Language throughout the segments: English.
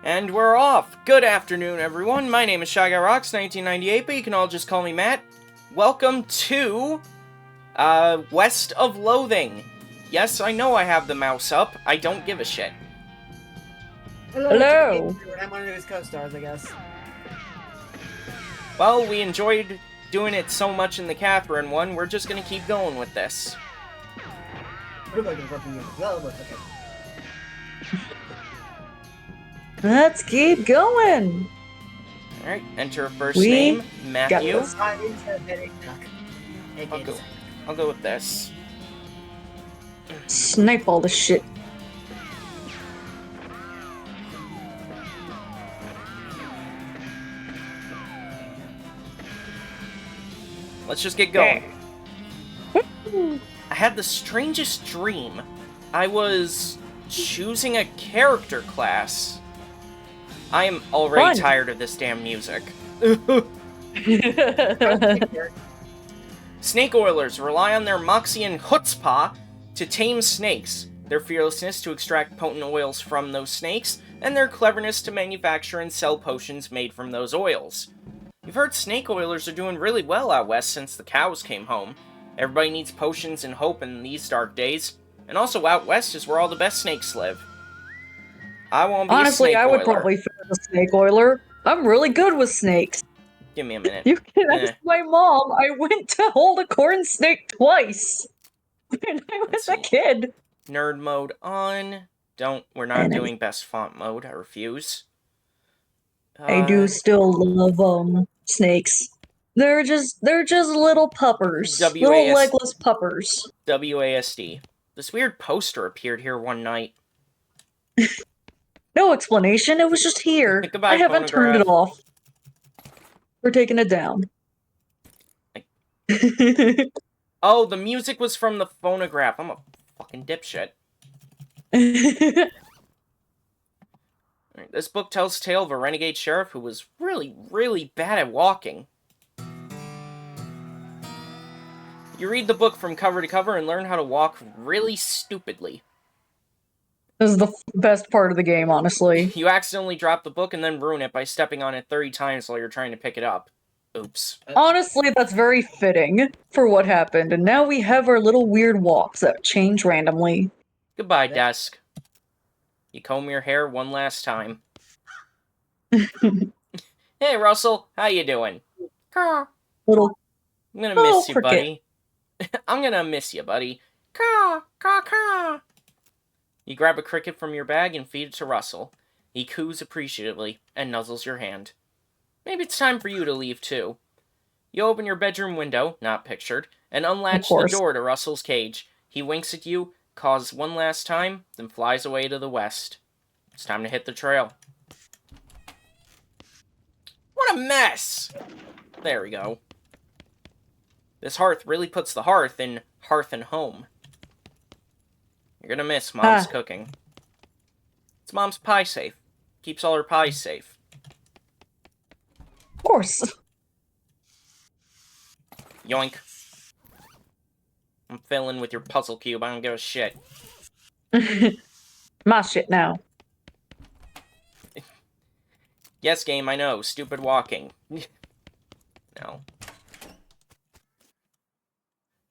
And we're off! Good afternoon, everyone. My name is Shy Guy Rocks 1998, but you can all just call me Matt. Welcome to, West of Loathing. Yes, I know I have the mouse up. I don't give a shit. Hello! I'm one of his co-stars, I guess. Well, we enjoyed doing it so much in the Catherine one, we're just gonna keep going with this. What am I gonna fucking use? Well, but okay. Let's keep going. Alright, enter first name, Matthew. I'll go with this. Snipe all the shit. Let's just get going. I had the strangest dream. I was choosing a character class. I am already tired of this damn music. Snake oilers rely on their moxie and chutzpah to tame snakes, their fearlessness to extract potent oils from those snakes, and their cleverness to manufacture and sell potions made from those oils. You've heard snake oilers are doing really well out west since the cows came home. Everybody needs potions and hope in these dark days, and also out west is where all the best snakes live. I won't be Honestly, a snake I would oiler. probably fit a snake oiler. I'm really good with snakes. Give me a minute. You can ask my mom. I went to hold a corn snake twice when I was a kid. Nerd mode on. We're not doing best font mode. I refuse. I do still love snakes. They're just little puppers. Little legless puppers. WASD. This weird poster appeared here one night. No explanation, it was just here. Goodbye, I haven't turned it off. We're taking it down. Oh, the music was from the phonograph. I'm a fucking dipshit. This book tells the tale of a renegade sheriff who was really, really bad at walking. You read the book from cover to cover and learn how to walk really stupidly. This is the best part of the game, honestly. You accidentally drop the book and then ruin it by stepping on it 30 times while you're trying to pick it up. Oops. Honestly, that's very fitting for what happened, and now we have our little weird walks that change randomly. Goodbye, desk. You comb your hair one last time. Hey, Russell, how you doing? Little. I'm gonna miss you, buddy. I'm gonna miss you, buddy. Caw, caw, caw. You grab a cricket from your bag and feed it to Russell. He coos appreciatively and nuzzles your hand. Maybe it's time for you to leave, too. You open your bedroom window, not pictured, and unlatch the door to Russell's cage. He winks at you, caws one last time, then flies away to the west. It's time to hit the trail. What a mess! There we go. This hearth really puts the hearth in hearth and home. You're gonna miss Mom's cooking. It's Mom's pie safe. Keeps all her pies safe. Of course. Yoink. I'm filling with your puzzle cube. I don't give a shit. My shit now. Yes, game, I know. Stupid walking. No.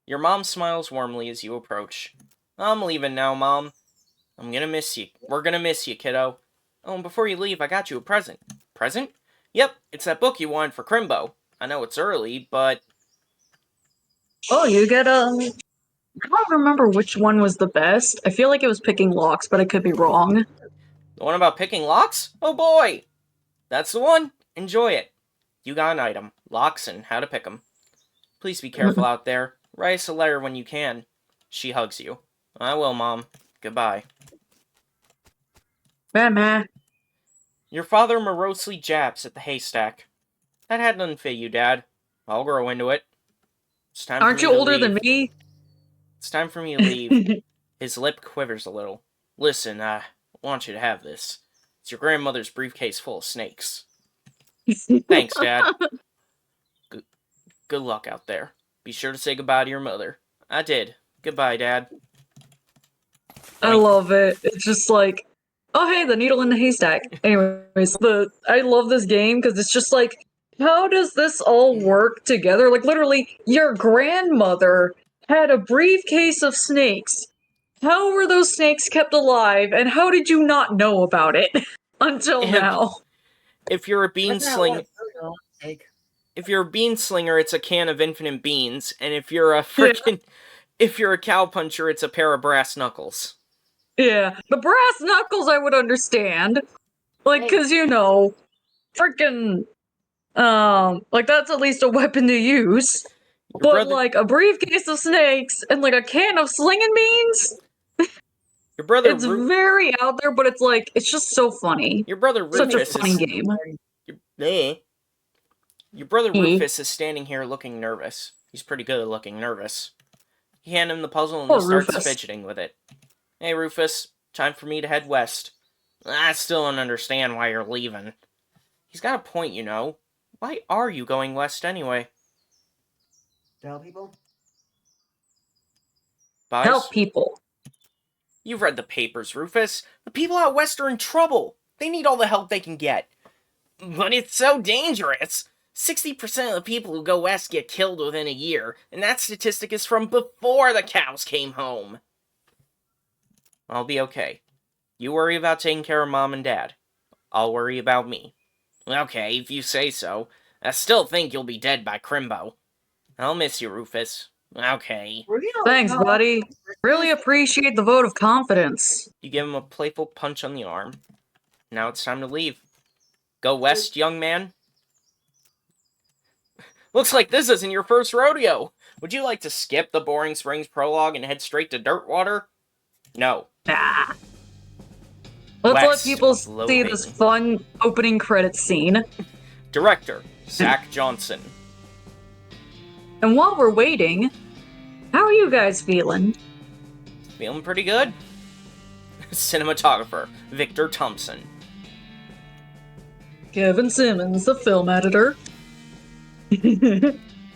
Your mom smiles warmly as you approach. I'm leaving now, Mom. I'm gonna miss you. We're gonna miss you, kiddo. Oh, and before you leave, I got you a present. Present? Yep, it's that book you wanted for Crimbo. I know it's early, but... Oh, you get I don't remember which one was the best. I feel like it was Picking Locks, but I could be wrong. The one about picking locks? Oh boy! That's the one! Enjoy it. You got an item. Locks and how to pick them. Please be careful out there. Write us a letter when you can. She hugs you. I will, Mom. Goodbye. Meh. Your father morosely jabs at the haystack. That hat doesn't fit you, Dad. I'll grow into it. It's time Aren't you older than me? It's time for me to leave. His lip quivers a little. Listen, I want you to have this. It's your grandmother's briefcase full of snakes. Thanks, Dad. Good luck out there. Be sure to say goodbye to your mother. I did. Goodbye, Dad. I love it. It's just like, oh hey, the needle in the haystack. Anyways, I love this game because it's just like, how does this all work together? Like literally, your grandmother had a briefcase of snakes. How were those snakes kept alive, and how did you not know about it until now? If you're a bean That's not sling, what I want to take. if you're a bean slinger, it's a can of infinite beans, and if you're a freaking, if you're a cow puncher, it's a pair of brass knuckles. Yeah, the brass knuckles I would understand, like, Hey. cause you know, freaking, like that's at least a weapon to use. Your But brother, like a briefcase of snakes and like a can of slinging beans, your brother, it's very out there, but it's like it's just so funny. your brother Such a Rufus funny is, game. your brother Eh. Rufus is standing here looking nervous. He's pretty good at looking nervous. You hand him the puzzle and Poor he starts Rufus. fidgeting with it. Hey Rufus, time for me to head west. I still don't understand why you're leaving. He's got a point, you know. Why are you going west anyway? Tell people. Buys? Help people. You've read the papers, Rufus. The people out west are in trouble. They need all the help they can get. But it's so dangerous. 60% of the people who go west get killed within a year, and that statistic is from before the cows came home. I'll be okay. You worry about taking care of Mom and Dad. I'll worry about me. Okay, if you say so. I still think you'll be dead by Crimbo. I'll miss you, Rufus. Okay. Thanks, buddy. Really appreciate the vote of confidence. You give him a playful punch on the arm. Now it's time to leave. Go west, young man. Looks like this isn't your first rodeo. Would you like to skip the Boring Springs prologue and head straight to Dirtwater? No. Ah. Let's let West people of see Loathing. this fun opening credits scene. Director, Zach Johnson. And while we're waiting, how are you guys feeling? Feeling pretty good. Cinematographer, Victor Thompson. Kevin Simmons, the film editor.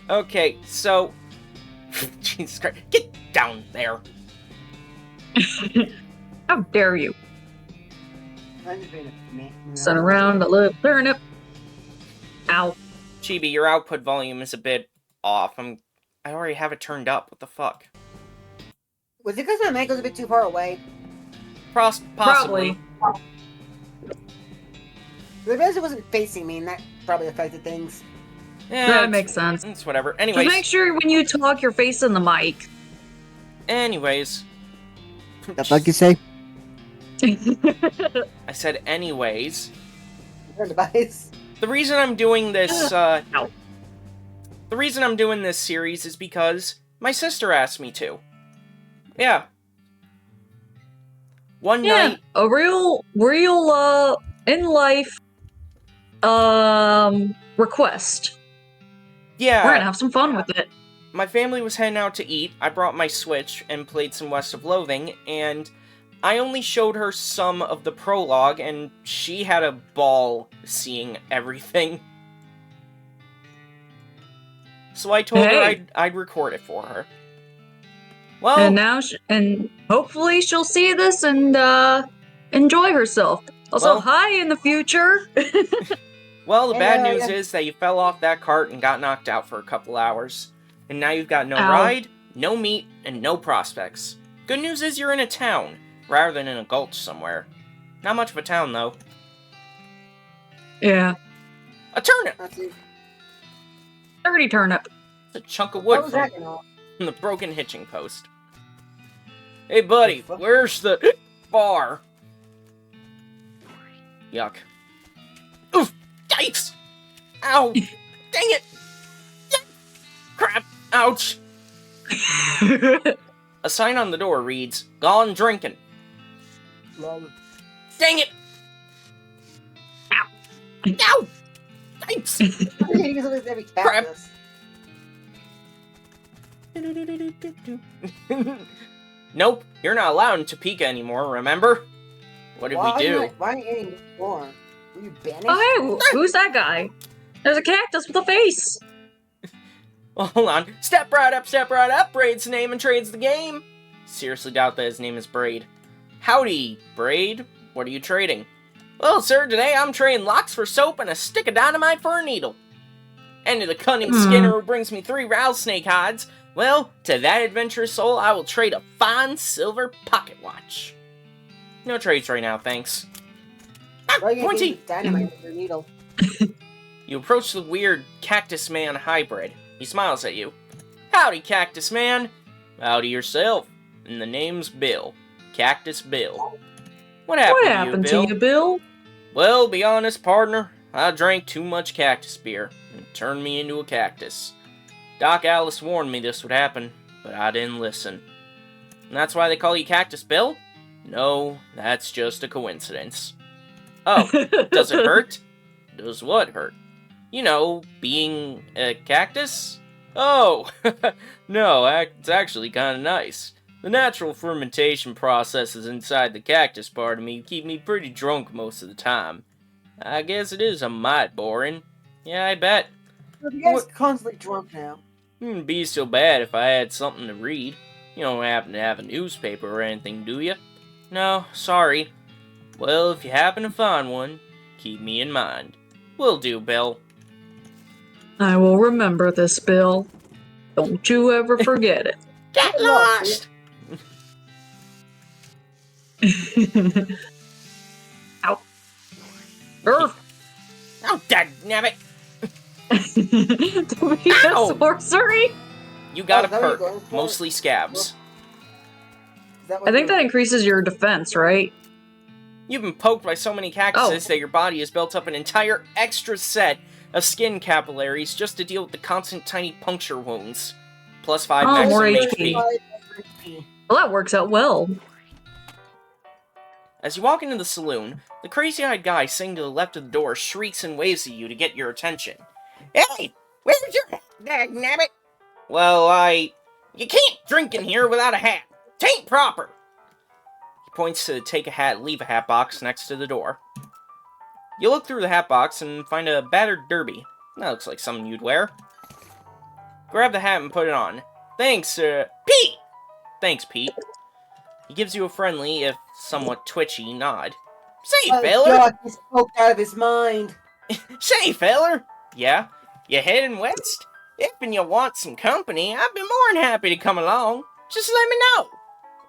Okay, so... Jesus Christ. Get down there. How dare you? I'm just being a meh. Sent around a little turnip. Ow. Chibi, your output volume is a bit off. I already have it turned up. What the fuck? Was it because my mic was a bit too far away? Possibly. Probably. The reason it wasn't facing me, and that probably affected things. Yeah, That makes sense. It's whatever. Just Anyways. make sure when you talk, you're facing the mic. Anyways. The fuck you say? I said anyways. Your device. The reason I'm doing this, Ow. the reason I'm doing this series is because my sister asked me to. Yeah. One Yeah, night, a real, in life, request. yeah, We're gonna have some fun with it. my family was heading out to eat. I brought my Switch and played some West of Loathing, and I only showed her some of the prologue, and she had a ball seeing everything. So I told her Hey. I'd record it for her. Well, And now, and hopefully she'll see this and enjoy herself. Also, Well- hi in the future. the bad Yeah, news yeah. is that you fell off that cart and got knocked out for a couple hours. And now you've got no Ow. ride, no meat, and no prospects. Good news is you're in a town, rather than in a gulch somewhere. Not much of a town, though. Yeah, A turnip! That's it. dirty turnip. It's a chunk of What wood was from that going on? the broken hitching post. Hey, buddy, The fuck? where's the bar? Yuck. Oof! Yikes! Ow! Dang it! Crap! Ouch! A sign on the door reads, "Gone drinking." Lol. Dang it! Ow! Ow! Yikes! You can always every cat Crap. does. Nope, you're not allowed in Topeka anymore, remember? What did Why we do? Why are you eating more? Were you banished? Oh, hey, who's that guy? There's a cactus with a face. Well, hold on. Step right up, Braid's the name and trades the game. Seriously doubt that his name is Braid. Howdy, Braid. What are you trading? Well, sir, today I'm trading locks for soap and a stick of dynamite for a needle. And to the cunning Skinner who brings me 3 rattlesnake hides, well, to that adventurous soul, I will trade a fine silver pocket watch. No trades right now, thanks. Pointy! Dynamite with your needle. You approach the weird Cactus Man hybrid. He smiles at you. Howdy, Cactus Man. Howdy yourself. And the name's Bill. Cactus Bill. What happened to you, Bill? Well, be honest, partner. I drank too much cactus beer. And it turned me into a cactus. Doc Alice warned me this would happen, but I didn't listen. And that's why they call you Cactus Bill? No, that's just a coincidence. Oh, does it hurt? Does what hurt? You know, being a cactus? Oh, no, it's actually kind of nice. The natural fermentation processes inside the cactus part of me keep me pretty drunk most of the time. I guess it is a mite boring. Yeah, I bet. You guys are constantly drunk now. Wouldn't be so bad if I had something to read. You don't happen to have a newspaper or anything, do you? No, sorry. Well, if you happen to find one, keep me in mind. Will do, Bill. I will remember this, Bill. Don't you ever forget it. Get lost! Ow. Urgh. Oh, dagnabbit! Do we have Ow. sorcery? You got a is that what you're perk, going for? mostly scabs. Is that what I think you're- that increases your defense, right? You've been poked by so many cactuses that your body has built up an entire extra set of skin capillaries just to deal with the constant tiny puncture wounds. Plus 5 Oh, maximum more HP. HP. Well, that works out well. As you walk into the saloon, the crazy-eyed guy sitting to the left of the door shrieks and waves at you to get your attention. Hey! Where's your hat, dagnabbit? Well, you can't drink in here without a hat. Tain't proper. He points to the take a hat, leave a hat box next to the door. You look through the hat box and find a battered derby. That looks like something you'd wear. Grab the hat and put it on. Thanks, Pete! Thanks, Pete. He gives you a friendly, if somewhat twitchy, nod. Say, Oh, feller! God, he's poked out of his mind. Say, feller! Yeah? You heading west? If and you want some company, I'd be more than happy to come along. Just let me know.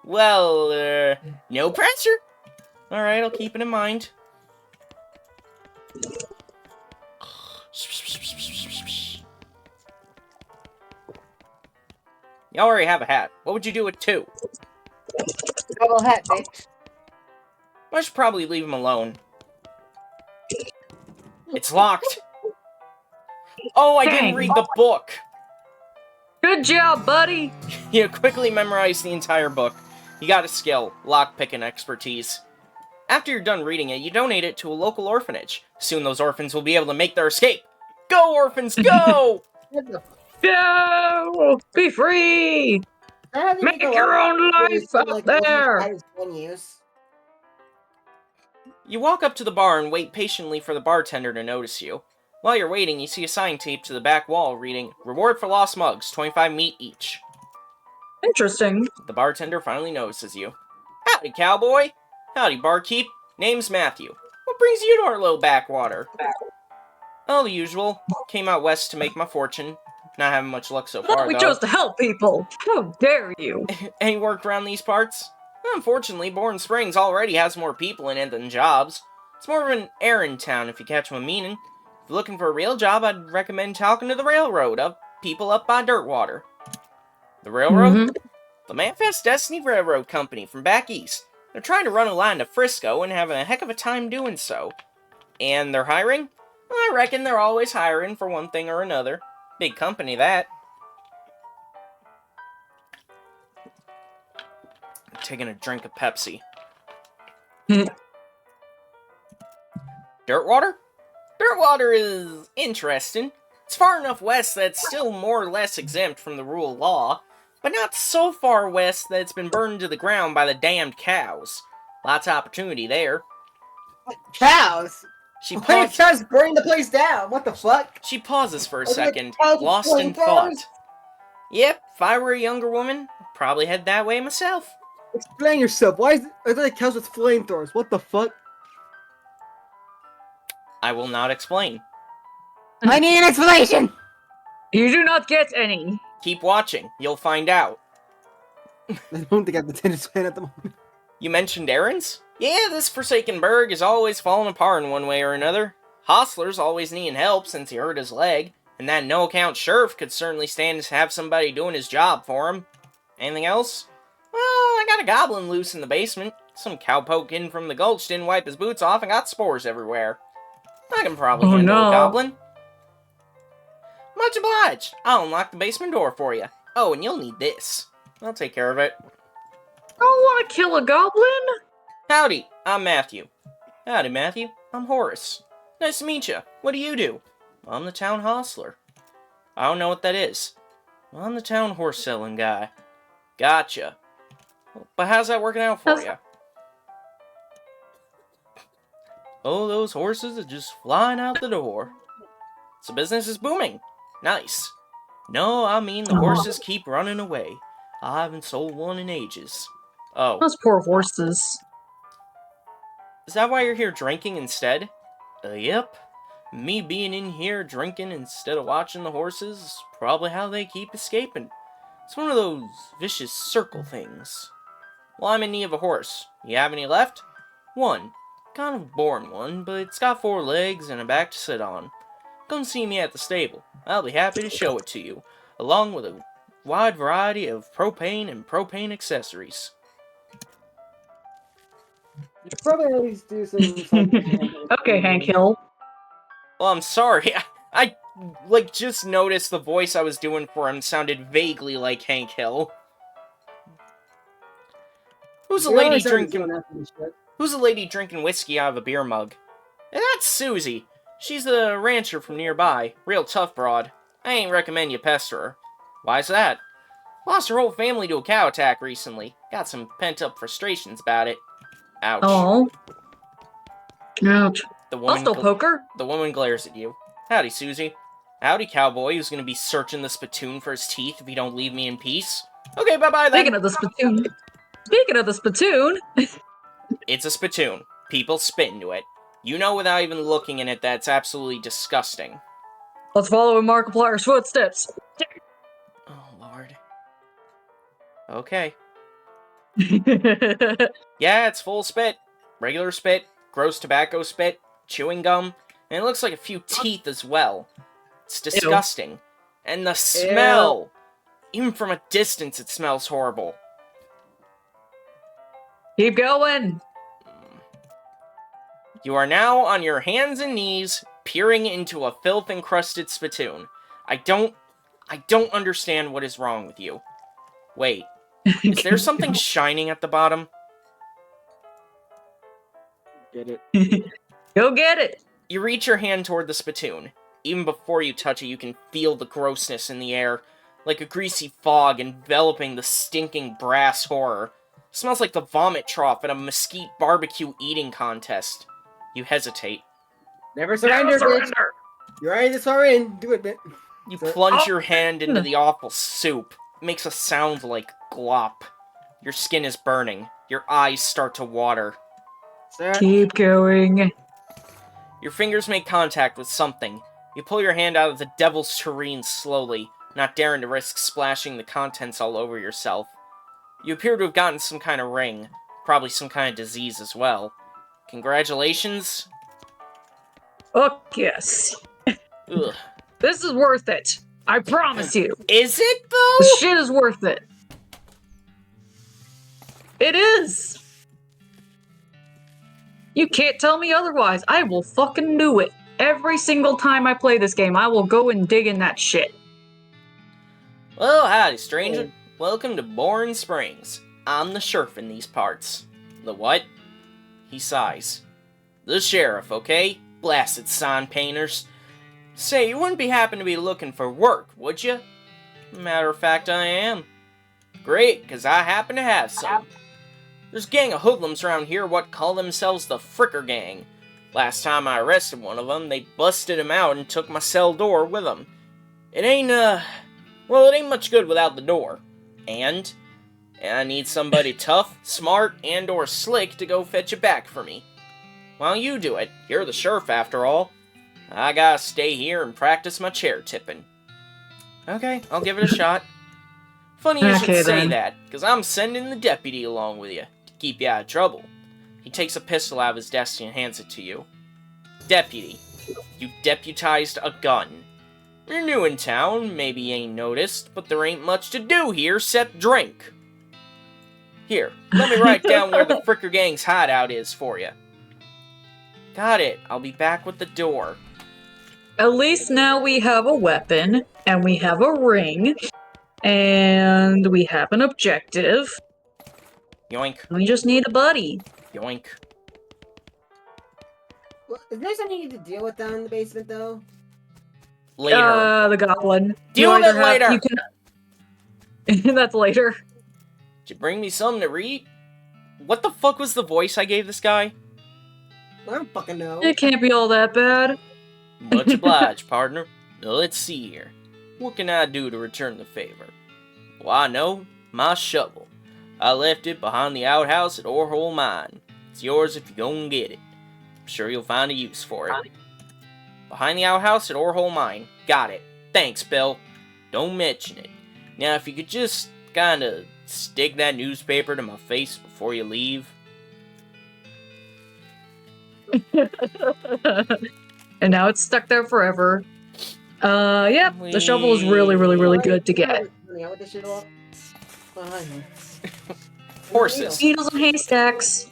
Well, no pressure. Alright, I'll keep it in mind. You already have a hat. What would you do with 2? Double hat, bitch. I should probably leave him alone. It's locked. Oh, I didn't Dang. read the book. Good job, buddy. You quickly memorized the entire book. You got a skill, lockpicking expertise. After you're done reading it, you donate it to a local orphanage. Soon those orphans will be able to make their escape. Go, orphans, go! What the Go! Be free! Make your own life out there! You walk up to the bar and wait patiently for the bartender to notice you. While you're waiting, you see a sign taped to the back wall reading, Reward for lost mugs, 25 meat each. Interesting. The bartender finally notices you. Howdy, cowboy! Howdy, barkeep. Name's Matthew. What brings you to our little backwater? Oh, the usual. Came out west to make my fortune. Not having much luck so far, We though. chose to help people. How dare you? Any work around these parts? Unfortunately, Bourne Springs already has more people in it than jobs. It's more of an errand town, if you catch my meaning. If you're looking for a real job, I'd recommend talking to the railroad of people up by Dirtwater. The railroad? Mhm. The Manifest Destiny Railroad Company from back east. They're trying to run a line to Frisco and having a heck of a time doing so. And they're hiring? Well, I reckon they're always hiring for one thing or another. Big company, that. I'm taking a drink of Pepsi. Dirtwater? Dirtwater is interesting. It's far enough west that it's still more or less exempt from the rule of law, but not so far west that it's been burned to the ground by the damned cows. Lots of opportunity there. Cows? She Why are pauses. cows burning the place down? What the fuck? She pauses for a Are the second, cows lost in flamethrowers? thought. Yep, if I were a younger woman, I'd probably head that way myself. Explain yourself. Why is it? I thought it counts with flamethrowers. What the fuck? I will not explain. I need an explanation! You do not get any. Keep watching. You'll find out. I don't think I have the tennis plan at the moment. You mentioned errands? Yeah, this Forsaken Burg is always falling apart in one way or another. Hostler's always needing help since he hurt his leg, and that no-account sheriff could certainly stand to have somebody doing his job for him. Anything else? Well, I got a goblin loose in the basement. Some cowpoke in from the gulch didn't wipe his boots off and got spores everywhere. I can probably handle a goblin. Much obliged. I'll unlock the basement door for you. Oh, and you'll need this. I'll take care of it. I don't want to kill a goblin. Howdy, I'm Matthew. Howdy, Matthew. I'm Horace. Nice to meet you. What do you do? I'm the town hostler. I don't know what that is. I'm the town horse-selling guy. Gotcha. But how's that working out for you? Oh, those horses are just flying out the door. So business is booming. Nice. No, I mean the horses keep running away. I haven't sold one in ages. Oh. Those poor horses. Is that why you're here drinking instead? Yep. Me being in here drinking instead of watching the horses is probably how they keep escaping. It's one of those vicious circle things. Well, I'm in need of a horse. You have any left? One. Kind of a boring one, but it's got 4 legs and a back to sit on. Come see me at the stable. I'll be happy to show it to you, along with a wide variety of propane and propane accessories. You probably at least do some. Okay, Hank Hill. Well, I'm sorry. I just noticed the voice I was doing for him sounded vaguely like Hank Hill. Who's a lady drinking whiskey out of a beer mug? That's Susie. She's the rancher from nearby. Real tough broad. I ain't recommend you pester her. Why's that? Lost her whole family to a cow attack recently. Got some pent-up frustrations about it. Ouch. Oh. Ouch. The woman I'll still poke her. The woman glares at you. Howdy, Susie. Howdy, cowboy, who's gonna be searching the spittoon for his teeth if you don't leave me in peace. Okay, bye-bye then. Speaking of the spittoon. It's a spittoon. People spit into it. You know without even looking in it that's absolutely disgusting. Let's follow in Markiplier's footsteps. Oh, Lord. Okay. Yeah, Yeah, it's full spit. Regular spit, gross tobacco spit, chewing gum, and it looks like a few teeth as well. It's disgusting. And the smell! Even from a distance, it smells horrible. keep going. You are now on your hands and knees, peering into a filth-encrusted spittoon. I don't understand what is wrong with you. Wait, is there something shining at the bottom? Get it. Go get it. You reach your hand toward the spittoon. Even before you touch it, you can feel the grossness in the air, like a greasy fog enveloping the stinking brass horror. It smells like the vomit trough at a mesquite barbecue eating contest. You hesitate. Never surrender, bitch. You're already this far in. Do it, bitch. You plunge your hand into the awful soup. It makes a sound like glop. Your skin is burning. Your eyes start to water. Sir? Keep going. Your fingers make contact with something. You pull your hand out of the devil's tureen slowly, not daring to risk splashing the contents all over yourself. You appear to have gotten some kind of ring. Probably some kind of disease as well. Congratulations. Fuck yes. Ugh. This is worth it. I promise you. Is it, though? The shit is worth it. It is. You can't tell me otherwise. I will fucking do it. Every single time I play this game, I will go and dig in that shit. Well, howdy, stranger. Welcome to Bourne Springs. I'm the sheriff in these parts. The what? He sighs. The sheriff, okay? Blasted sign painters. Say, you wouldn't be happen to be looking for work, would you? Matter of fact, I am. Great, 'cause I happen to have some. There's a gang of hoodlums around here what call themselves the Fricker Gang. Last time I arrested one of them, they busted him out and took my cell door with them. It ain't, well, it ain't much good without the door. And and I need somebody tough, smart, and or slick to go fetch it back for me. Why don't you do it? You're the sheriff after all. I gotta stay here and practice my chair tipping. Okay, I'll give it a shot. Funny you should say that, because I'm sending the deputy along with you to keep you out of trouble. He takes a pistol out of his desk and hands it to you. Deputy, you deputized a gun. You're new in town, maybe you ain't noticed, but there ain't much to do here except drink. Here, let me write down where the Fricker Gang's hideout is for you. Got it, I'll be back with the door. At least now we have a weapon, and we have a ring, and we have an objective. Yoink. We just need a buddy. Yoink. Well, is there something you need to deal with down in the basement, though? Later. The goblin. Deal with it later! That's later. Did you bring me something to read? What the fuck was the voice I gave this guy? I don't fucking know. It can't be all that bad. Much obliged, partner. Now let's see here. What can I do to return the favor? Well, I know. My shovel. I left it behind the outhouse at Orhole Mine. It's yours if you go and get it. I'm sure you'll find a use for it. Behind the outhouse at Orhole Mine. Got it. Thanks, Bill. Don't mention it. Now, if you could just kinda stick that newspaper to my face before you leave. And now it's stuck there forever. Yep, the shovel is really, really, really good to get. Horses. Needles and haystacks.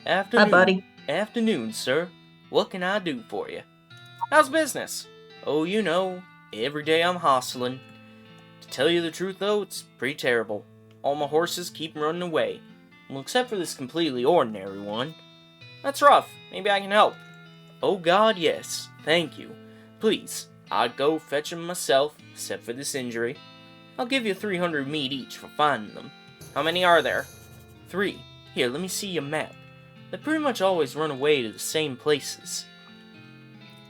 Afternoon. Hi, buddy. Afternoon, sir. What can I do for you? How's business? Oh, you know, every day I'm hustling. To tell you the truth, though, it's pretty terrible. All my horses keep running away. Well, except for this completely ordinary one. That's rough. Maybe I can help. Oh God, yes. Thank you. Please, I'd go fetch them myself, except for this injury. I'll give you 300 meat each for finding them. How many are there? 3. Here, let me see your map. They pretty much always run away to the same places.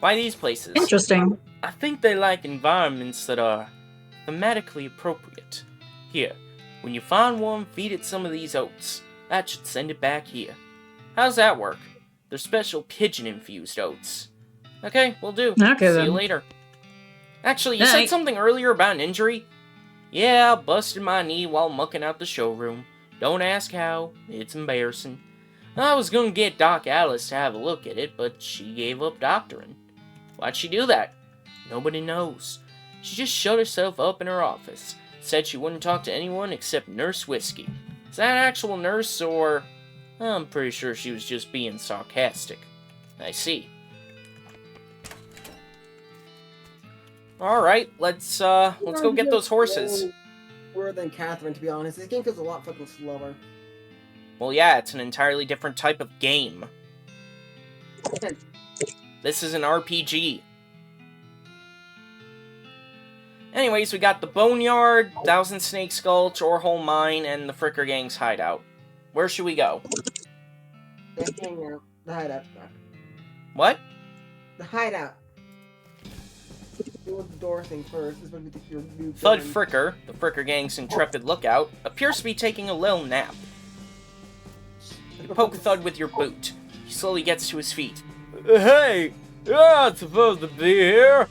Why these places? Interesting. I think they like environments that are thematically appropriate. Here, when you find one, feed it some of these oats. That should send it back here. How's that work? They're special pigeon-infused oats. Okay, will do. Okay, See then. you later. Actually, you said something earlier about an injury? Yeah, I busted my knee while mucking out the showroom. Don't ask how. It's embarrassing. I was gonna get Doc Alice to have a look at it, but she gave up doctoring. Why'd she do that? Nobody knows. She just shut herself up in her office. Said she wouldn't talk to anyone except Nurse Whiskey. Is that an actual nurse, or... I'm pretty sure she was just being sarcastic. I see. Alright, let's go get those horses. Slower than Catherine, to be honest. This game feels a lot fucking slower. Well, yeah, it's an entirely different type of game. This is an RPG. Anyways, we got the Boneyard, Thousand Snakes Gulch, Orhole Mine, and the Fricker Gang's hideout. Where should we go? The hideout. What? The hideout. Do the door thing first. This is what we think your new Thud gun. Fricker, the Fricker Gang's intrepid lookout, appears to be taking a little nap. You poke Thud with your boot. He slowly gets to his feet. Hey! You're not supposed to be here!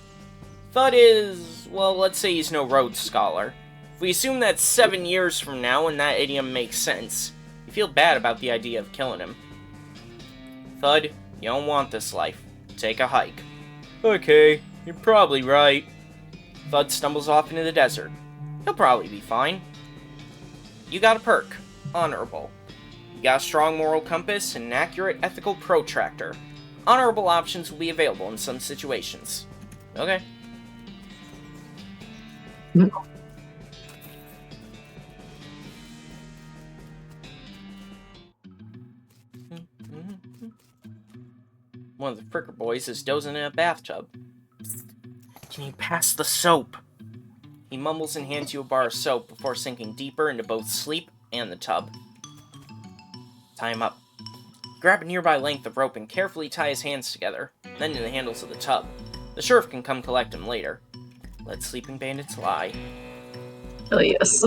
Thud is... well, let's say he's no Rhodes Scholar. If we assume that's 7 years from now and that idiom makes sense, you feel bad about the idea of killing him. Thud, you don't want this life. Take a hike. Okay, you're probably right. Thud stumbles off into the desert. He'll probably be fine. You got a perk. Honorable. You got a strong moral compass and an accurate ethical protractor. Honorable options will be available in some situations. Okay. One of the Fricker boys is dozing in a bathtub. Psst. Can you pass the soap? He mumbles and hands you a bar of soap before sinking deeper into both sleep and the tub. Tie him up. Grab a nearby length of rope and carefully tie his hands together, then to the handles of the tub. The sheriff can come collect him later. Let sleeping bandits lie. Oh, yes.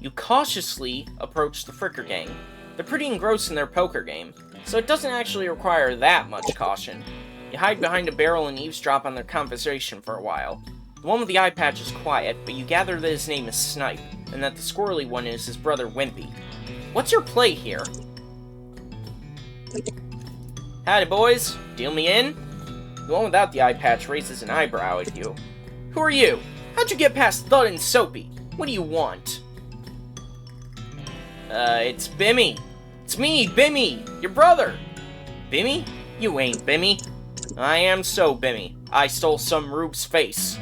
You cautiously approach the Fricker gang. They're pretty engrossed in their poker game, so it doesn't actually require that much caution. You hide behind a barrel and eavesdrop on their conversation for a while. The one with the eye patch is quiet, but you gather that his name is Snipe, and that the squirrely one is his brother Wimpy. What's your play here? Howdy, boys. Deal me in? The one without the eye patch raises an eyebrow at you. Who are you? How'd you get past Thud and Soapy? What do you want? It's Bimmy. It's me, Bimmy, your brother. Bimmy? You ain't Bimmy. I am so Bimmy. I stole some rube's face.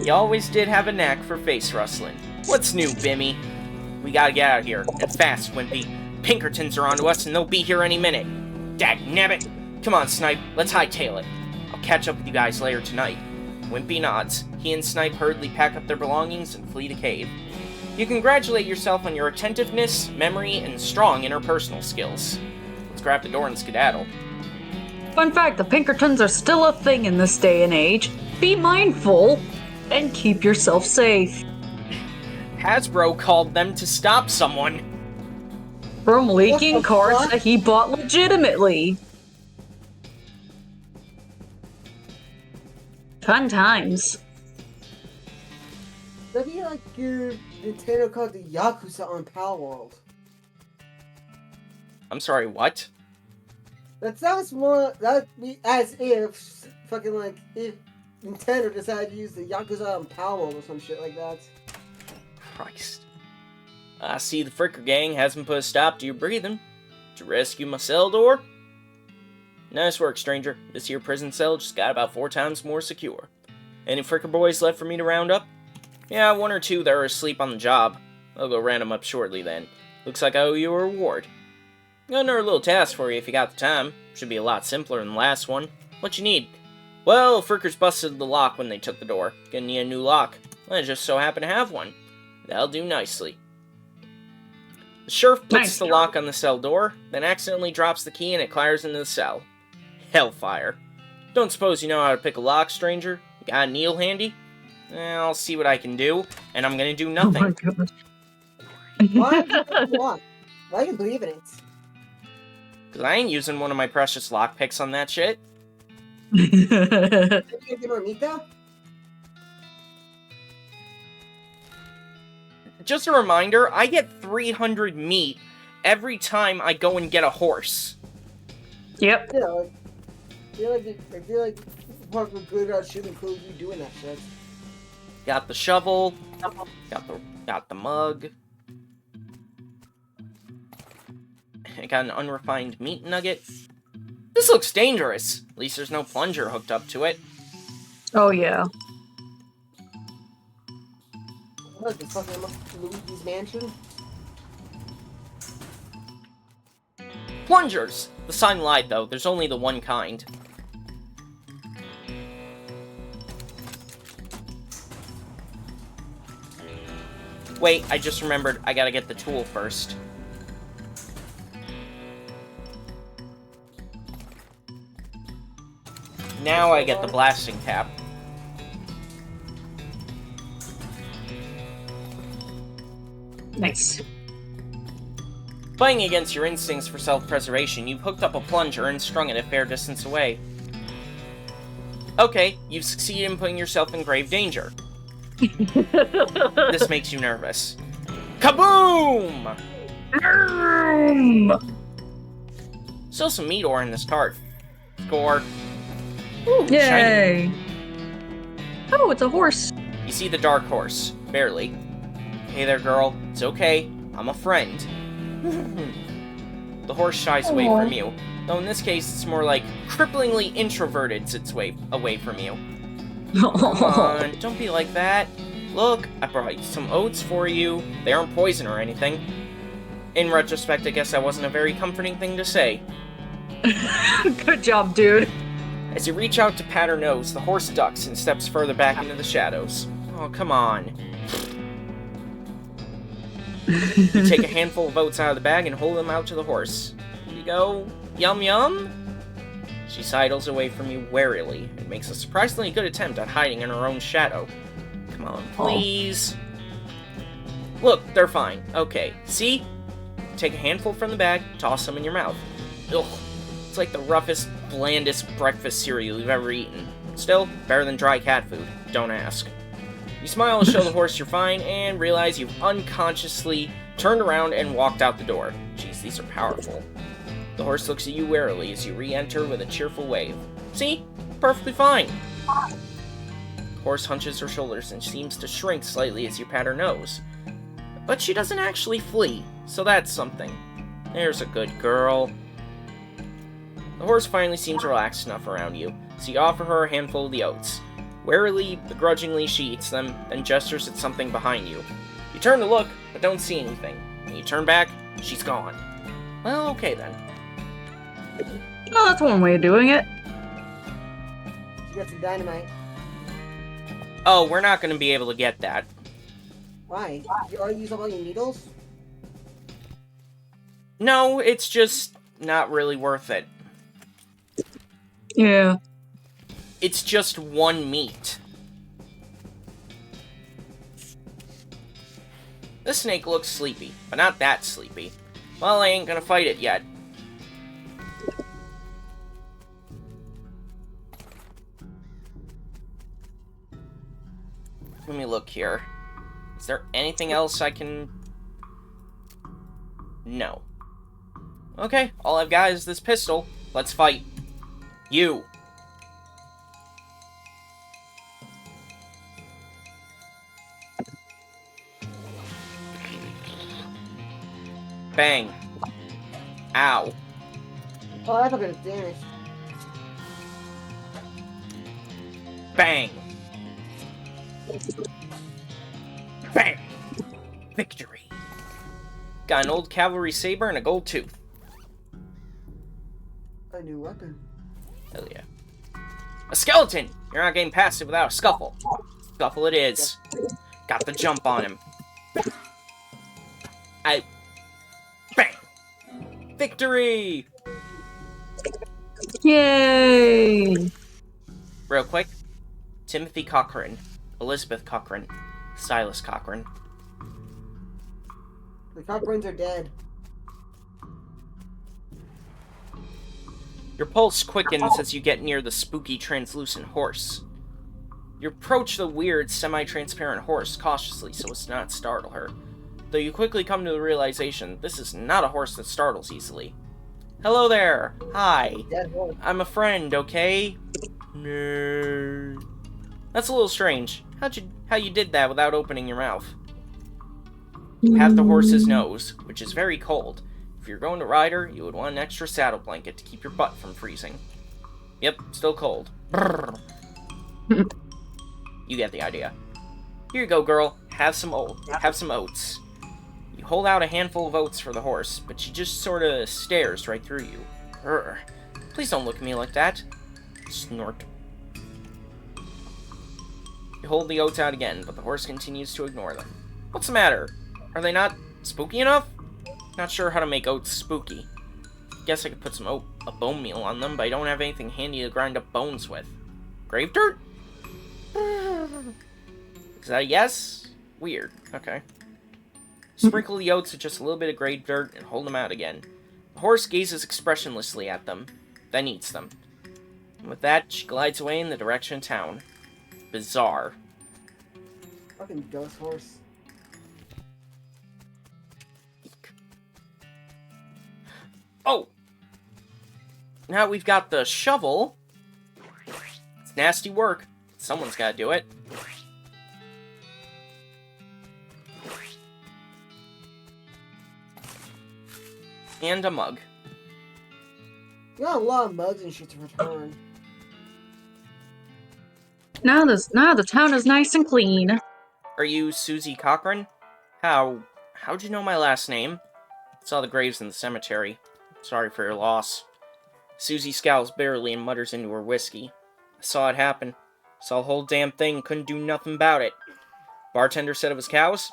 You always did have a knack for face rustling. What's new, Bimmy? We gotta get out of here, and fast, Wimpy. Pinkertons are onto us, and they'll be here any minute. Dagnabbit! Come on, Snipe, let's hightail it. I'll catch up with you guys later tonight. Wimpy nods. He and Snipe hurriedly pack up their belongings and flee the cave. You congratulate yourself on your attentiveness, memory, and strong interpersonal skills. Let's grab the door and skedaddle. Fun fact, the Pinkertons are still a thing in this day and age. Be mindful, and keep yourself safe. Hasbro called them to stop someone. From leaking What the cards fuck? that he bought legitimately. Fun times. That'd be like your Nintendo called the Yakuza on Palworld. I'm sorry, what? That sounds more that'd be as if fucking like if Nintendo decided to use the Yakuza on Palworld or some shit like that. Christ. I see the Fricker gang hasn't put a stop to your breathing. Did you rescue my cell door? Nice work, stranger. This here prison cell just got about 4 times more secure. Any Fricker boys left for me to round up? Yeah, 1 or 2 that are asleep on the job. I'll go round them up shortly then. Looks like I owe you a reward. Got another little task for you if you got the time. Should be a lot simpler than the last one. What you need? Well, Frickers busted the lock when they took the door. Gonna need a new lock. I just so happen to have one. That'll do nicely. The sheriff puts Nice. the lock on the cell door, then accidentally drops the key and it clatters into the cell. Hellfire. Don't suppose you know how to pick a lock, stranger? Got a needle handy? I'll see what I can do, and I'm gonna do Oh my nothing. god. Why? Why? Why do you believe in it? Cause I ain't using one of my precious lockpicks on that shit. Did you give her meat though? Just a reminder, I get 300 meat every time I go and get a horse. Yep. You know, I feel like part of a good should include you doing that shit. Got the shovel, got the mug. I got an unrefined meat nugget. This looks dangerous. At least there's no plunger hooked up to it. Oh yeah. What, the fucking Luigi's Mansion? Plungers! The sign lied though, there's only the one kind. Wait, I just remembered, I gotta get the tool first. Now I get the blasting tap. Nice. Fighting against your instincts for self-preservation, you've hooked up a plunger and strung it a fair distance away. Okay, you've succeeded in putting yourself in grave danger. This makes you nervous. Kaboom! Still some meat ore in this cart. Score. Ooh, shiny. Yay! Oh, it's a horse. You see the dark horse. Barely. Hey there, girl. It's okay. I'm a friend. The horse shies away Aw. from you. Though in this case, it's more like cripplingly introverted its way away from you. Come on, don't be like that. Look, I brought you some oats for you. They aren't poison or anything. In retrospect, I guess that wasn't a very comforting thing to say. Good job, dude. As you reach out to pat her nose, the horse ducks and steps further back into the shadows. Oh, come on. You take a handful of oats out of the bag and hold them out to the horse. Here you go. Yum yum. She sidles away from you warily and makes a surprisingly good attempt at hiding in her own shadow. Come on, please. Look, they're fine. Okay, see? Take a handful from the bag, toss some in your mouth. Ugh, it's like the roughest, blandest breakfast cereal you've ever eaten. Still, better than dry cat food. Don't ask. You smile and show the horse you're fine, and realize you've unconsciously turned around and walked out the door. Jeez, these are powerful. The horse looks at you warily as you re-enter with a cheerful wave. See? Perfectly fine. Horse hunches her shoulders and seems to shrink slightly as you pat her nose. But she doesn't actually flee, so that's something. There's a good girl. The horse finally seems relaxed enough around you, so you offer her a handful of the oats. Warily, begrudgingly, she eats them, then gestures at something behind you. You turn to look, but don't see anything. When you turn back, she's gone. Well, okay then. Oh, that's one way of doing it. You got some dynamite. Oh, we're not going to be able to get that. Why? You already used up all your needles? No, it's just not really worth it. Yeah. It's just one meat. The snake looks sleepy, but not that sleepy. Well, I ain't gonna fight it yet. Let me look here. Is there anything else I can... No. Okay, all I've got is this pistol. Let's fight. You. Bang. Ow. Oh, I thought it was damaged. Bang. Bang. Victory. Got an old cavalry saber and a gold tooth. A new weapon. Hell yeah. A skeleton! You're not getting past it without a scuffle. Scuffle it is. Got the jump on him. I... Bang! Victory! Yay! Real quick. Timothy Cochran. Elizabeth Cochran. Silas Cochran. The Cochrans are dead. Your pulse quickens as you get near the spooky, translucent horse. You approach the weird, semi-transparent horse cautiously so as to not startle her, though you quickly come to the realization this is not a horse that startles easily. Hello there! Hi! Dead horse. I'm a friend, okay? No. That's a little strange. How you did that without opening your mouth? You pat the horse's nose, which is very cold. If you're going to ride her, you would want an extra saddle blanket to keep your butt from freezing. Yep, still cold. You get the idea. Here you go, girl. Have some oats. You hold out a handful of oats for the horse, but she just sorta stares right through you. Urgh. Please don't look at me like that. Snort. You hold the oats out again, but the horse continues to ignore them. What's the matter? Are they not spooky enough? Not sure how to make oats spooky. Guess I could put a bone meal on them, but I don't have anything handy to grind up bones with. Grave dirt? Is that a yes? Weird. Okay. Sprinkle the oats with just a little bit of grave dirt and hold them out again. The horse gazes expressionlessly at them, then eats them. And with that, she glides away in the direction of town. Bizarre. Fucking ghost horse. Oh! Now we've got the shovel. It's nasty work. Someone's gotta do it. And a mug. You got a lot of mugs and shit to return. Now the town is nice and clean. Are you Susie Cochran? How'd you know my last name? Saw the graves in the cemetery. Sorry for your loss. Susie scowls bitterly and mutters into her whiskey. I saw it happen. Saw the whole damn thing, couldn't do nothing about it. Bartender said it was cows?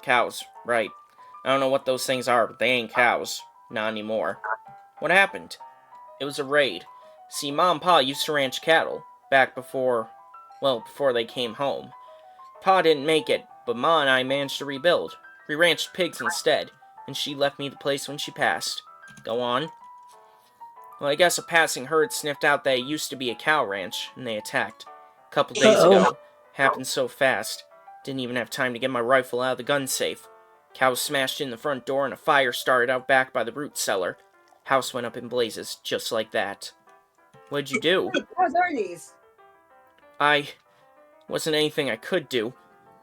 Cows, right. I don't know what those things are, but they ain't cows. Not anymore. What happened? It was a raid. See, Ma and Pa used to ranch cattle, back before they came home. Pa didn't make it, but Ma and I managed to rebuild. We ranched pigs instead, and she left me the place when she passed. Go on. Well, I guess a passing herd sniffed out that it used to be a cow ranch, and they attacked. A couple days ago. Happened so fast. Didn't even have time to get my rifle out of the gun safe. Cows smashed in the front door and a fire started out back by the root cellar. House went up in blazes, just like that. What'd you do? How's Ernie's? Wasn't anything I could do.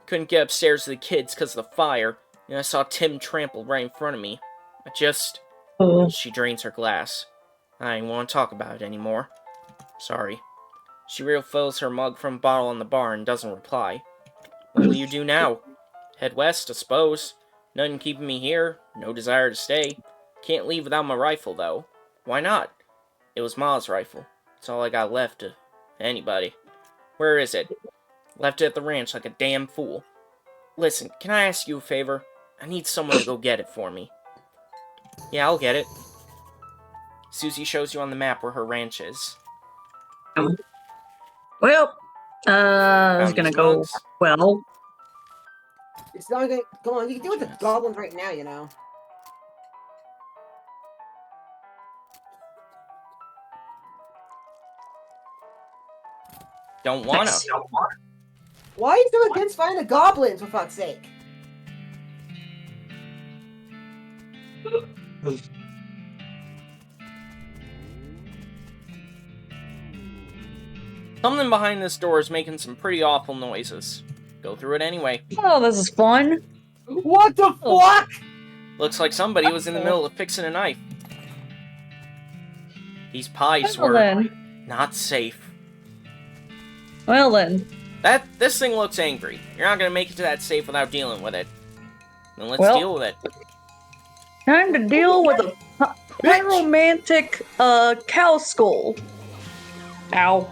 Couldn't get upstairs to the kids because of the fire, and I saw Tim trampled right in front of me. She drains her glass. I ain't want to talk about it anymore. Sorry. She refills her mug from a bottle on the bar and doesn't reply. What will you do now? Head west, I suppose. Nothing keeping me here. No desire to stay. Can't leave without my rifle, though. Why not? It was Ma's rifle. It's all I got left to anybody. Where is it? Left it at the ranch like a damn fool. Listen, can I ask you a favor? I need someone to go get it for me. Yeah, I'll get it. Susie shows you on the map where her ranch is. Well, I was gonna go. Well, It's not gonna. Come on, you can deal with the goblins right now, you know. Don't wanna. Why are you so against fighting the goblins, for fuck's sake? Something behind this door is making some pretty awful noises. Go through it anyway. oh, this is fun. What the fuck? Looks like somebody was in the middle of fixing a knife. These pipes Well were then. not safe. Well then. This thing looks angry. You're not gonna make it to that safe without dealing with it. Then let's Well, deal with it. Time to deal with a pyromantic cow skull. Ow.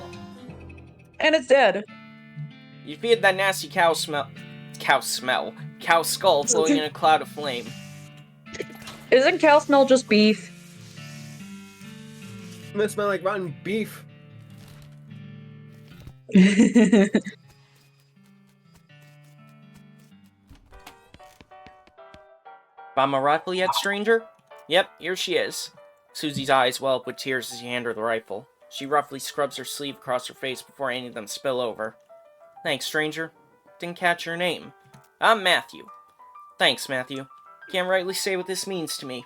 And it's dead. You feed that nasty cow skull floating in a cloud of flame. Isn't cow smell just beef? It must smell like rotten beef. Found my rifle yet, stranger? Yep, here she is. Susie's eyes well up with tears as you hand her the rifle. She roughly scrubs her sleeve across her face before any of them spill over. Thanks, stranger. Didn't catch your name. I'm Matthew. Thanks, Matthew. Can't rightly say what this means to me.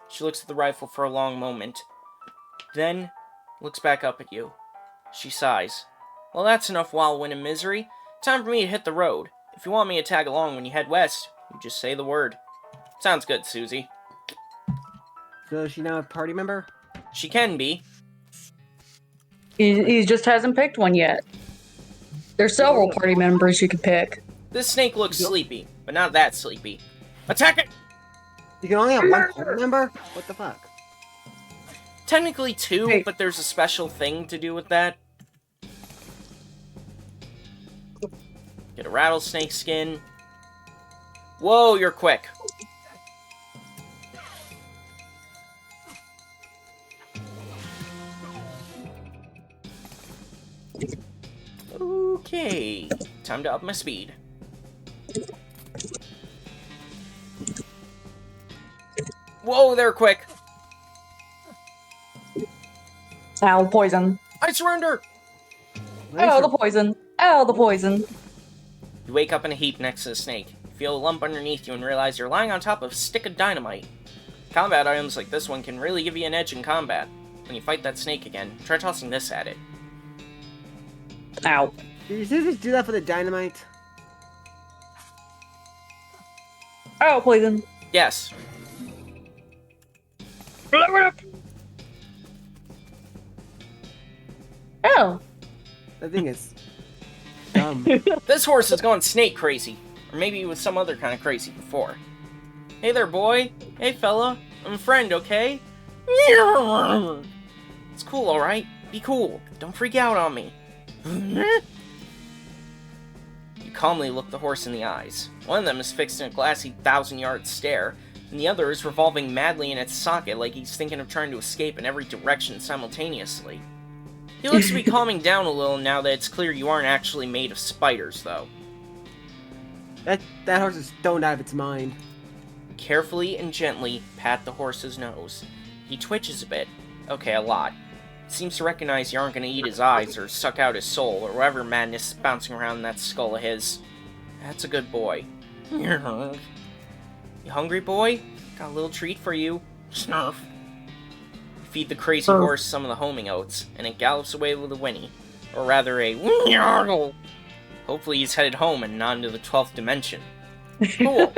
She looks at the rifle for a long moment. Then, looks back up at you. She sighs. Well, that's enough wallowing in misery. Time for me to hit the road. If you want me to tag along when you head west, you just say the word. Sounds good, Susie. So is she now a party member? She can be. He just hasn't picked one yet. There's several party members you could pick. This snake looks sleepy, but not that sleepy. Attack it! You can only have one party member? What the fuck? Technically two, Hey. but there's a special thing to do with that. Get a rattlesnake skin. Whoa, you're quick. Okay, time to up my speed. Whoa, they're quick. Ow, poison. I surrender. Ow, the poison. Ow, the poison. You wake up in a heap next to the snake. You feel a lump underneath you and realize you're lying on top of a stick of dynamite. Combat items like this one can really give you an edge in combat. When you fight that snake again, try tossing this at it. Ow. Did you seriously do that for the dynamite? Ow, poison. Yes. Oh. That thing is dumb. This horse has gone snake crazy. Or maybe he was some other kind of crazy before. Hey there, boy. Hey, fella. I'm a friend, okay? It's cool, alright? Be cool. Don't freak out on me. You calmly look the horse in the eyes. One of them is fixed in a glassy 1,000-yard stare, and the other is revolving madly in its socket like he's thinking of trying to escape in every direction simultaneously. He looks to be calming down a little now that it's clear you aren't actually made of spiders, though. That horse is stoned out of its mind. Carefully and gently pat the horse's nose. He twitches a bit. Okay, a lot. Seems to recognize you aren't going to eat his eyes or suck out his soul or whatever madness is bouncing around in that skull of his. That's a good boy. You hungry, boy? Got a little treat for you. Snurf. Feed the crazy horse some of the homing oats, and it gallops away with a whinny. Or rather, a yargle. Hopefully he's headed home and not into the 12th dimension. Cool.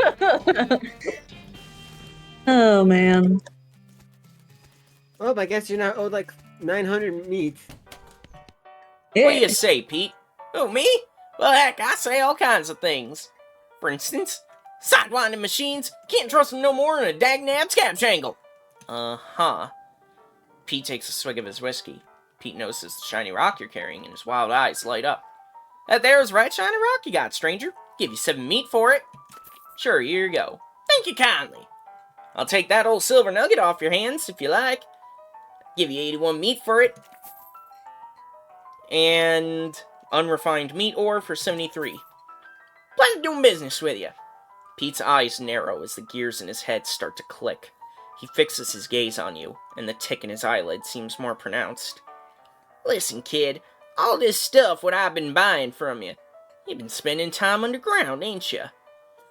Oh, man. Well, I guess you're not owed like 900 meat. What do you say, Pete? Who, me? Well, heck, I say all kinds of things. For instance, sidewinding machines, can't trust them no more than a dag-nab scab jangle. Uh-huh. Pete takes a swig of his whiskey. Pete notices the shiny rock you're carrying, and his wild eyes light up. That there's right shiny rock you got, stranger. Give you 7 meat for it. Sure, here you go. Thank you kindly. I'll take that old silver nugget off your hands, if you like. Give you 81 meat for it. And unrefined meat ore for 73. Pleasure doing business with you. Pete's eyes narrow as the gears in his head start to click. He fixes his gaze on you, and the tick in his eyelid seems more pronounced. Listen, kid, all this stuff what I've been buying from you, you've been spending time underground, ain't you?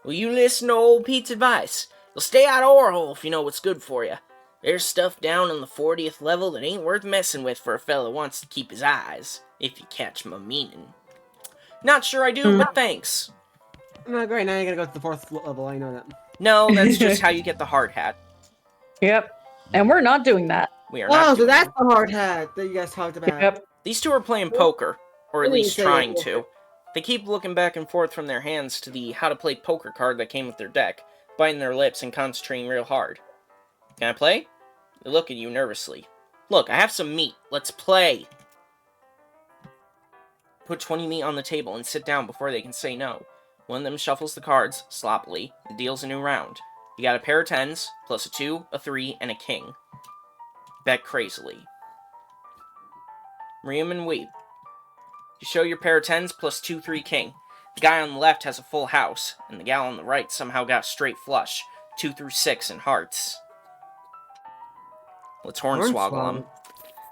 Well, you listen to old Pete's advice. You'll stay out of Orhole if you know what's good for you. There's stuff down on the 40th level that ain't worth messing with for a fella who wants to keep his eyes, if you catch my meaning. Not sure I do, but thanks. No, great, now you gotta go to the 4th level, I know that. No, that's just how you get the hard hat. Yep. And we're not doing that. We are not Oh, so doing that's that. the hard hat that you guys talked about. Yep. These two are playing poker, or at What do you least say? trying to. They keep looking back and forth from their hands to the how to play poker card that came with their deck, biting their lips and concentrating real hard. Can I play? They look at you nervously. Look, I have some meat. Let's play. Put 20 meat on the table and sit down before they can say no. One of them shuffles the cards, sloppily, and deals a new round. You got a pair of 10s, plus a 2, a 3, and a king. Bet crazily. Ream and weep. You show your pair of 10s plus 2, 3, king. The guy on the left has a full house, and the gal on the right somehow got a straight flush. 2 through 6 in hearts. Let's hornswoggle them.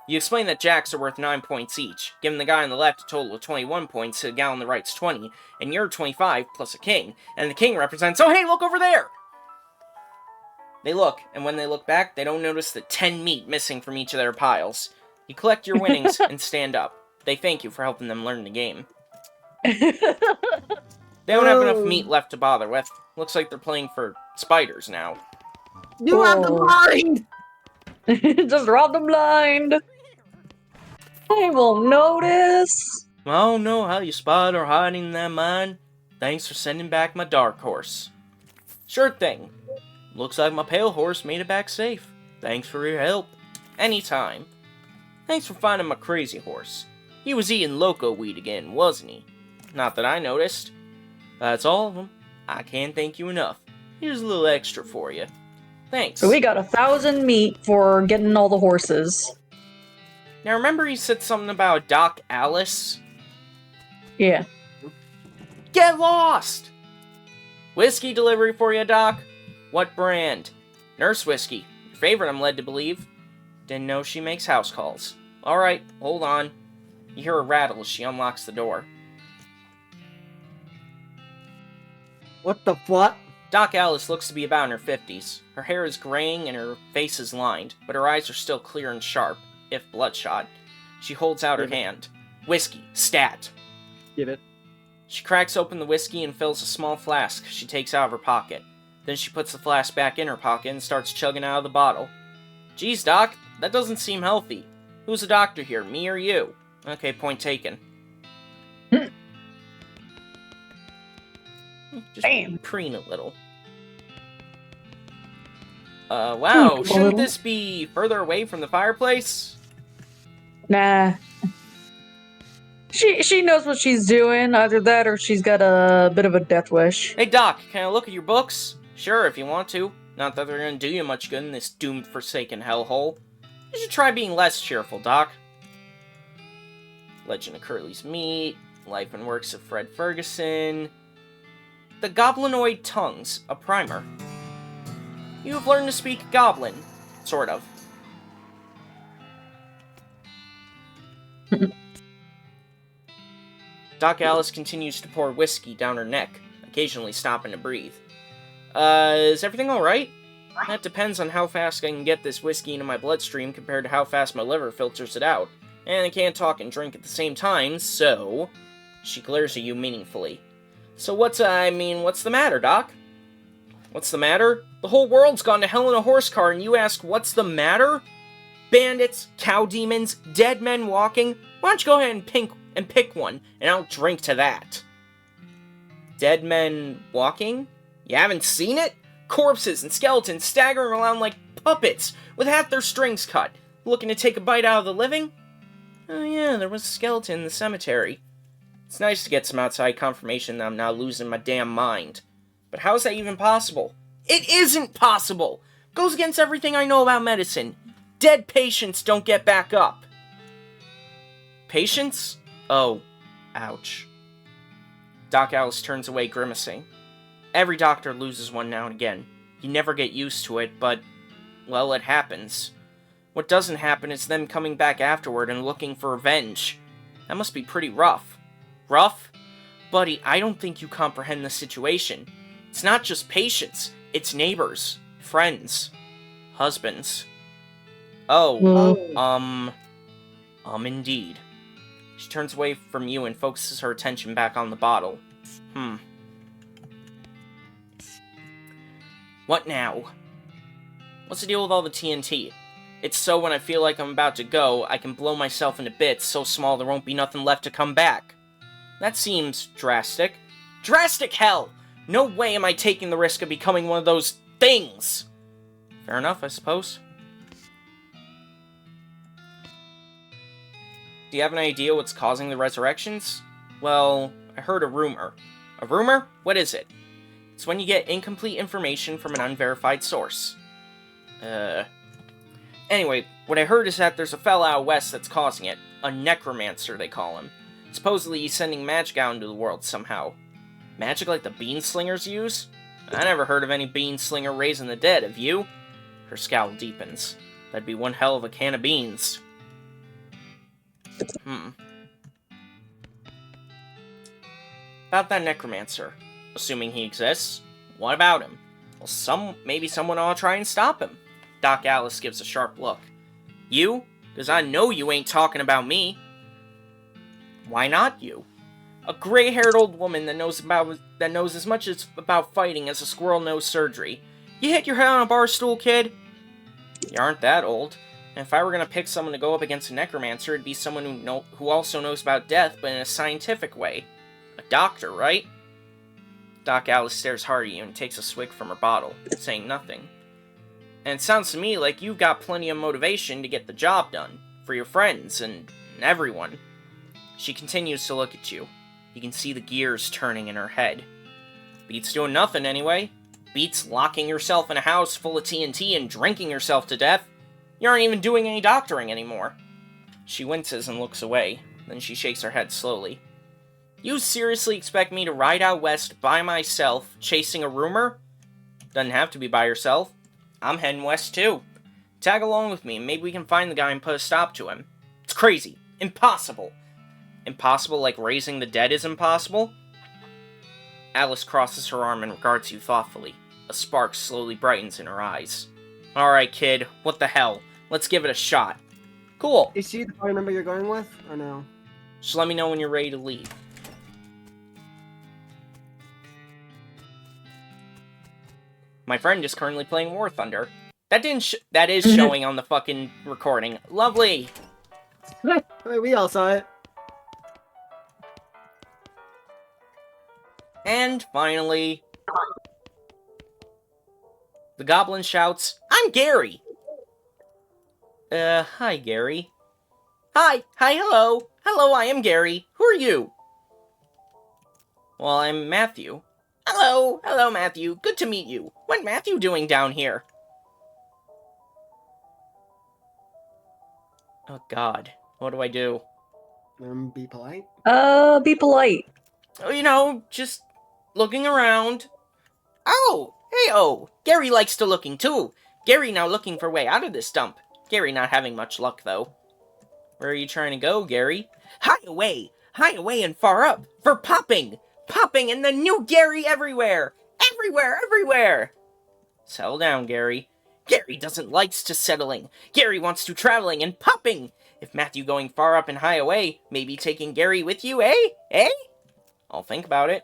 You explain that jacks are worth 9 points each, giving the guy on the left a total of 21 points to the gal on the right's 20, and you're 25 plus a king, and the king represents, oh hey, look over there! They look, and when they look back, they don't notice the 10 meat missing from each of their piles. You collect your winnings and stand up. They thank you for helping them learn the game. They don't have enough meat left to bother with. Looks like they're playing for spiders now. You have the blind! Just rob the blind. They won't notice. I don't know how you spot or hiding in that mine. Thanks for sending back my dark horse. Sure thing. Looks like my pale horse made it back safe. Thanks for your help. Anytime. Thanks for finding my crazy horse. He was eating loco weed again, wasn't he? Not that I noticed. That's all of them. I can't thank you enough. Here's a little extra for you. Thanks. So we got 1,000 meat for getting all the horses. Now remember he said something about Doc Alice? Yeah. Get lost! Whiskey delivery for you, Doc? What brand? Nurse whiskey. Your favorite, I'm led to believe. Didn't know she makes house calls. Alright, hold on. You hear a rattle as she unlocks the door. What the fuck? Doc Alice looks to be about in her 50s. Her hair is graying and her face is lined, but her eyes are still clear and sharp, if bloodshot. She holds out her hand. Whiskey. Stat. Give it. She cracks open the whiskey and fills a small flask she takes out of her pocket. Then she puts the flask back in her pocket and starts chugging out of the bottle. Geez, Doc, that doesn't seem healthy. Who's the doctor here, me or you? Okay, point taken. Just preen a little. Wow, shouldn't this be further away from the fireplace? Nah. She knows what she's doing. Either that or she's got a bit of a death wish. Hey, Doc, can I look at your books? Sure, if you want to. Not that they're gonna do you much good in this doomed, forsaken hellhole. You should try being less cheerful, Doc. Legend of Curly's Meat, Life and Works of Fred Ferguson. The Goblinoid Tongues, a primer. You have learned to speak Goblin. Sort of. Doc Alice continues to pour whiskey down her neck, occasionally stopping to breathe. Is everything alright? That depends on how fast I can get this whiskey into my bloodstream compared to how fast my liver filters it out. And I can't talk and drink at the same time, so... She glares at you meaningfully. So what's the matter, Doc? What's the matter? The whole world's gone to hell in a horse car, and you ask what's the matter? Bandits, cow demons, dead men walking? Why don't you go ahead and pick one, and I'll drink to that. Dead men walking? You haven't seen it? Corpses and skeletons staggering around like puppets, with half their strings cut. Looking to take a bite out of the living? Oh yeah, there was a skeleton in the cemetery. It's nice to get some outside confirmation that I'm not losing my damn mind. But how is that even possible? It isn't possible! Goes against everything I know about medicine. Dead patients don't get back up. Patients? Oh, ouch. Doc Alice turns away, grimacing. Every doctor loses one now and again. You never get used to it, but, well, it happens. What doesn't happen is them coming back afterward and looking for revenge. That must be pretty rough. Rough? Buddy, I don't think you comprehend the situation. It's not just patients. It's neighbors, friends, husbands. Indeed. She turns away from you and focuses her attention back on the bottle. What now? What's the deal with all the TNT? It's so when I feel like I'm about to go, I can blow myself into bits so small there won't be nothing left to come back. That seems drastic. Drastic hell! No way am I taking the risk of becoming one of those things! Fair enough, I suppose. Do you have an idea what's causing the resurrections? Well, I heard a rumor. A rumor? What is it? It's when you get incomplete information from an unverified source. Anyway, what I heard is that there's a fella out west that's causing it. A necromancer, they call him. Supposedly he's sending magic out into the world somehow. Magic like the bean slingers use? I never heard of any bean slinger raising the dead, have you? Her scowl deepens. That'd be one hell of a can of beans. About that necromancer. Assuming he exists, what about him? Well, maybe someone ought to try and stop him. Doc Alice gives a sharp look. You? Because I know you ain't talking about me. Why not you? A gray-haired old woman that knows as much about fighting as a squirrel knows surgery. You hit your head on a bar stool, kid? You aren't that old. And if I were gonna pick someone to go up against a necromancer, it'd be someone who also knows about death, but in a scientific way. A doctor, right? Doc Alice stares hard at you and takes a swig from her bottle, saying nothing. And it sounds to me like you've got plenty of motivation to get the job done, for your friends and everyone. She continues to look at you. You can see the gears turning in her head. Beats doing nothing anyway. Beats locking yourself in a house full of TNT and drinking yourself to death. You aren't even doing any doctoring anymore. She winces and looks away, then she shakes her head slowly. You seriously expect me to ride out west by myself, chasing a rumor? Doesn't have to be by yourself. I'm heading west too. Tag along with me and maybe we can find the guy and put a stop to him. It's crazy. Impossible. Impossible like raising the dead is impossible? Alice crosses her arm and regards you thoughtfully. A spark slowly brightens in her eyes. Alright, kid. What the hell? Let's give it a shot. Cool. Is she the party member you're going with, or no? Just let me know when you're ready to leave. My friend is currently playing War Thunder. That is showing on the fucking recording. Lovely! We all saw it. And finally, the goblin shouts, I'm Gary! Hi, Gary. Hi, hello. Hello, I am Gary. Who are you? Well, I'm Matthew. Hello, Matthew. Good to meet you. What Matthew doing down here? Oh, God. What do I do? Be polite. Be polite. Oh, just looking around. Oh, hey-oh, Gary likes to looking too. Gary now looking for way out of this dump. Gary not having much luck, though. Where are you trying to go, Gary? High away and far up, for popping! Popping and the new Gary everywhere! Everywhere! Settle down, Gary. Gary doesn't likes to settling. Gary wants to traveling and popping! If Matthew going far up and high away, maybe taking Gary with you, eh? Eh? I'll think about it.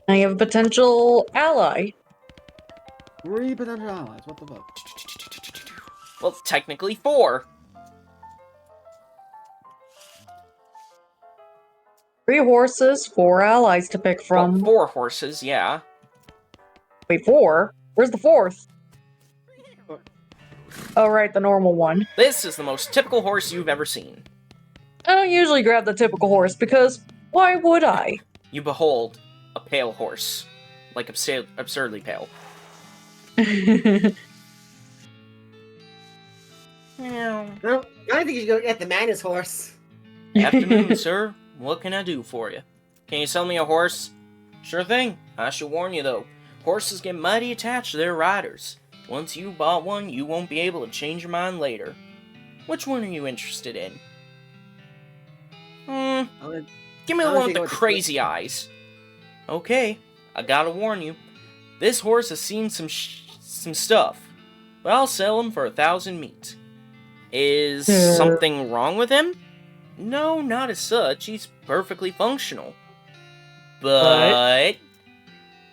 I have a potential ally. 3 potential allies. What the fuck? Well, technically 4. 3 horses, 4 allies to pick from. Well, 4 horses, yeah. Wait, 4? Where's the 4th? Oh, right, the normal one. This is the most typical horse you've ever seen. I don't usually grab the typical horse because why would I? You behold a pale horse. Like absurdly pale. Meow. No, I think you should go get the Manus horse. Afternoon, sir. What can I do for you? Can you sell me a horse? Sure thing. I should warn you, though. Horses get mighty attached to their riders. Once you bought one, you won't be able to change your mind later. Which one are you interested in? Give me the one with the crazy eyes. Okay, I gotta warn you. This horse has seen some stuff. But I'll sell him for 1,000 meat. Is something wrong with him? No, not as such. He's perfectly functional. But...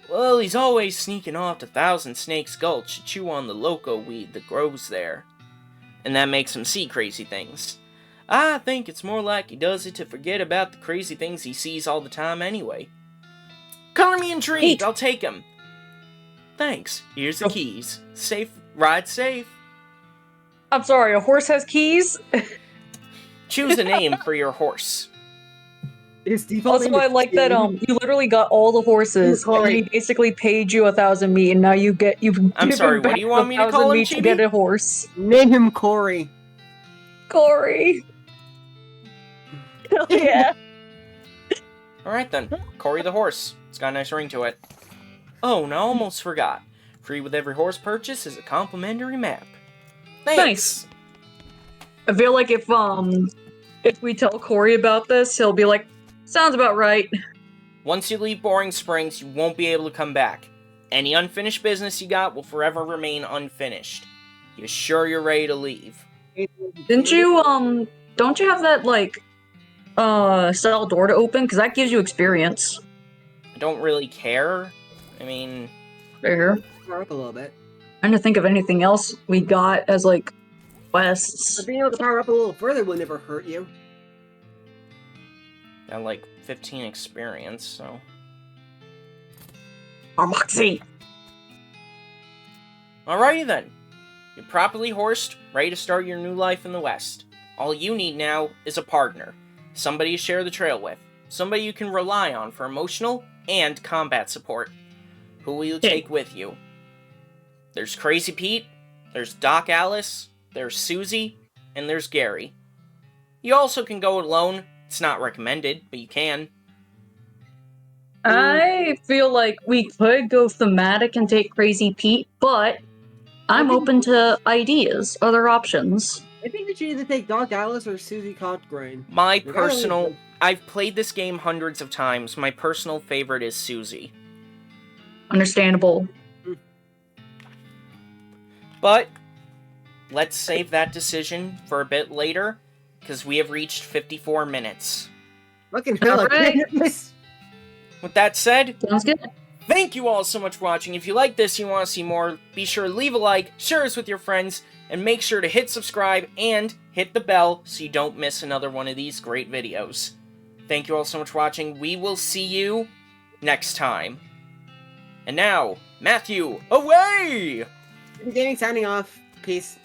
well, he's always sneaking off to Thousand Snakes Gulch to chew on the loco weed that grows there. And that makes him see crazy things. I think it's more like he does it to forget about the crazy things he sees all the time anyway. Color me intrigued, I'll take him. Thanks, here's the keys. Ride safe. I'm sorry, a horse has keys? Choose a name for your horse. His default Also, name I is like that you literally got all the horses, and he basically paid you 1,000 meat, and now you I'm sorry, what do you want me to call him, to get a horse. Name him Corey. Corey. Hell yeah. Alright then, Corey the horse. It's got a nice ring to it. Oh, and I almost forgot. Free with every horse purchase is a complimentary map. Thanks. Nice. I feel like if we tell Corey about this, he'll be like, sounds about right. Once you leave Boring Springs, you won't be able to come back. Any unfinished business you got will forever remain unfinished. You sure you're ready to leave? Didn't you, don't you have that, like, cell door to open? Because that gives you experience. I don't really care. I mean... Fair. Power up a little bit. Trying to think of anything else we got as, like, quests. But being able to power up a little further will never hurt you. Got like 15 experience, so... Moxie! Alrighty then. You're properly horsed, ready to start your new life in the West. All you need now is a partner. Somebody to share the trail with. Somebody you can rely on for emotional and combat support. Who will you take with you? There's Crazy Pete, there's Doc Alice, there's Susie, and there's Gary. You also can go alone. It's not recommended, but you can. I feel like we could go thematic and take Crazy Pete, but I'm open to ideas, other options. I think we should either take Doc Alice or Susie Cotgrain. My personal... I've played this game hundreds of times. My personal favorite is Susie. Understandable. But, let's save that decision for a bit later, because we have reached 54 minutes. Fucking hell, Alright. With that said, Sounds good. thank you all so much for watching. If you like this and you want to see more, be sure to leave a like, share this with your friends, and make sure to hit subscribe and hit the bell so you don't miss another one of these great videos. Thank you all so much for watching. We will see you next time. And now, Matthew, away! Chibi Gaming signing off. Peace.